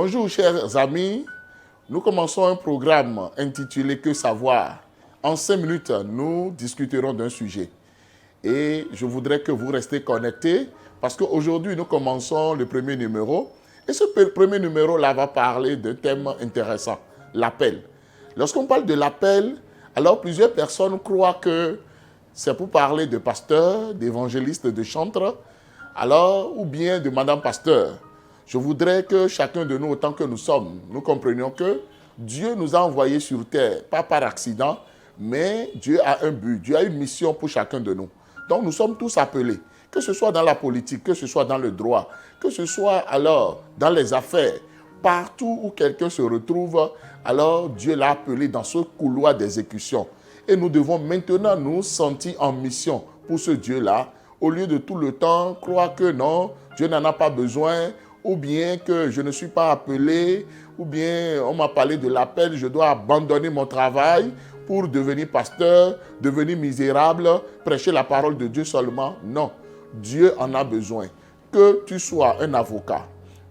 Bonjour chers amis, nous commençons un programme intitulé Que savoir. En 5 minutes, nous discuterons d'un sujet. Et je voudrais que vous restez connectés parce qu'aujourd'hui, nous commençons le premier numéro. Et ce premier numéro-là va parler d'un thème intéressant, l'appel. Lorsqu'on parle de l'appel, alors plusieurs personnes croient que c'est pour parler de pasteur, d'évangéliste, de chantre, alors, ou bien de madame pasteur. Je voudrais que chacun de nous, autant que nous sommes, nous comprenions que Dieu nous a envoyés sur terre, pas par accident, mais Dieu a un but, Dieu a une mission pour chacun de nous. Donc nous sommes tous appelés, que ce soit dans la politique, que ce soit dans le droit, que ce soit alors dans les affaires, partout où quelqu'un se retrouve, alors Dieu l'a appelé dans ce couloir d'exécution. Et nous devons maintenant nous sentir en mission pour ce Dieu-là, au lieu de tout le temps croire que non, Dieu n'en a pas besoin, ou bien que je ne suis pas appelé, ou bien on m'a parlé de l'appel, je dois abandonner mon travail pour devenir pasteur, devenir misérable, prêcher la parole de Dieu seulement. Non, Dieu en a besoin. Que tu sois un avocat,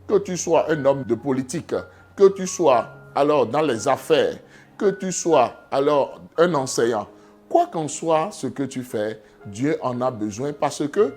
que tu sois un homme de politique, que tu sois alors dans les affaires, que tu sois alors un enseignant, quoi qu'en soit ce que tu fais, Dieu en a besoin parce que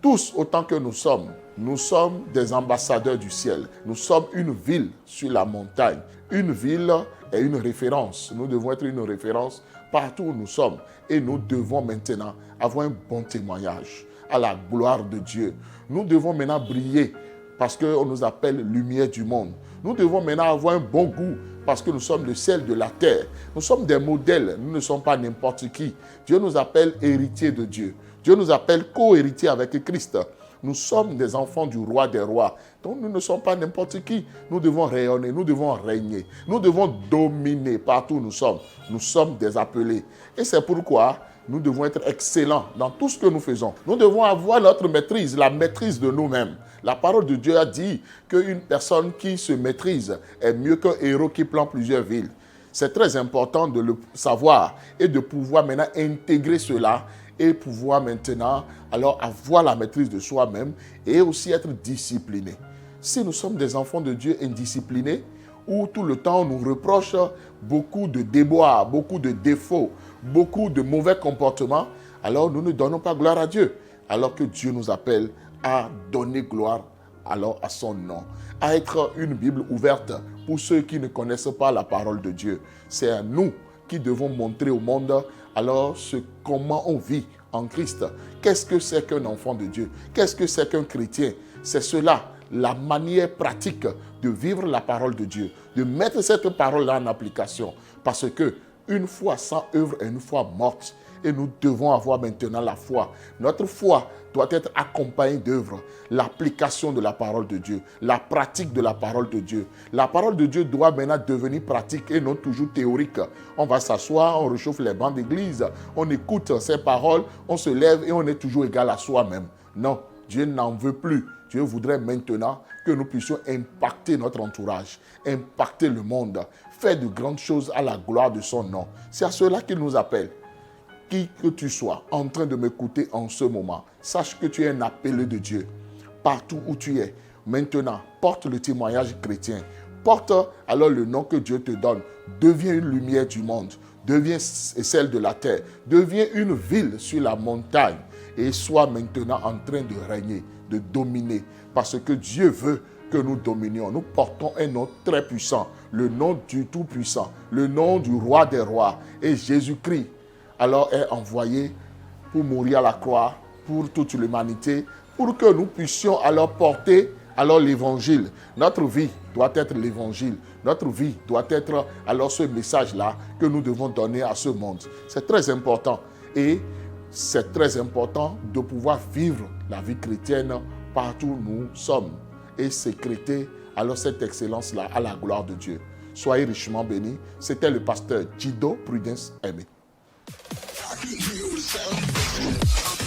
tous, autant que nous sommes des ambassadeurs du ciel. Nous sommes une ville sur la montagne. Une ville est une référence. Nous devons être une référence partout où nous sommes. Et nous devons maintenant avoir un bon témoignage à la gloire de Dieu. Nous devons maintenant briller parce qu'on nous appelle lumière du monde. Nous devons maintenant avoir un bon goût parce que nous sommes le sel de la terre. Nous sommes des modèles. Nous ne sommes pas n'importe qui. Dieu nous appelle héritiers de Dieu. Dieu nous appelle co-héritiers avec Christ. Nous sommes des enfants du roi des rois. Donc nous ne sommes pas n'importe qui. Nous devons rayonner, nous devons régner. Nous devons dominer partout où nous sommes. Nous sommes des appelés. Et c'est pourquoi nous devons être excellents dans tout ce que nous faisons. Nous devons avoir notre maîtrise, la maîtrise de nous-mêmes. La parole de Dieu a dit qu'une personne qui se maîtrise est mieux qu'un héros qui plante plusieurs villes. C'est très important de le savoir et de pouvoir maintenant intégrer cela et pouvoir maintenant alors avoir la maîtrise de soi-même et aussi être discipliné. Si nous sommes des enfants de Dieu indisciplinés, où tout le temps on nous reproche beaucoup de déboires, beaucoup de défauts, beaucoup de mauvais comportements, alors nous ne donnons pas gloire à Dieu, alors que Dieu nous appelle à donner gloire alors à son nom, à être une Bible ouverte pour ceux qui ne connaissent pas la parole de Dieu. C'est à nous qui devons montrer au monde alors comment on vit en Christ. Qu'est-ce que c'est qu'un enfant de Dieu? Qu'est-ce que c'est qu'un chrétien? C'est cela, la manière pratique de vivre la parole de Dieu, de mettre cette parole-là en application. Parce que une foi sans œuvre est une foi morte. Et nous devons avoir maintenant la foi. Notre foi doit être accompagnée d'œuvres. L'application de la parole de Dieu, la pratique de la parole de Dieu. La parole de Dieu doit maintenant devenir pratique et non toujours théorique. On va s'asseoir, on réchauffe les bancs d'église, on écoute ces paroles, on se lève et on est toujours égal à soi-même. Non, Dieu n'en veut plus. Dieu voudrait maintenant que nous puissions impacter notre entourage, impacter le monde, faire de grandes choses à la gloire de son nom. C'est à cela qu'il nous appelle. Qui que tu sois en train de m'écouter en ce moment, sache que tu es un appelé de Dieu. Partout où tu es, maintenant, porte le témoignage chrétien. Porte alors le nom que Dieu te donne. Deviens une lumière du monde. Deviens celle de la terre. Deviens une ville sur la montagne. Et sois maintenant en train de régner, de dominer. Parce que Dieu veut que nous dominions. Nous portons un nom très puissant. Le nom du Tout-Puissant. Le nom du Roi des Rois. Et Jésus-Christ alors est envoyé pour mourir à la croix pour toute l'humanité, pour que nous puissions alors porter alors l'évangile. Notre vie doit être l'évangile. Notre vie doit être alors ce message-là que nous devons donner à ce monde. C'est très important. Et c'est très important de pouvoir vivre la vie chrétienne partout où nous sommes et sécréter alors cette excellence-là à la gloire de Dieu. Soyez richement bénis. C'était le pasteur Jido Prudence Aimé. I can hear the sound.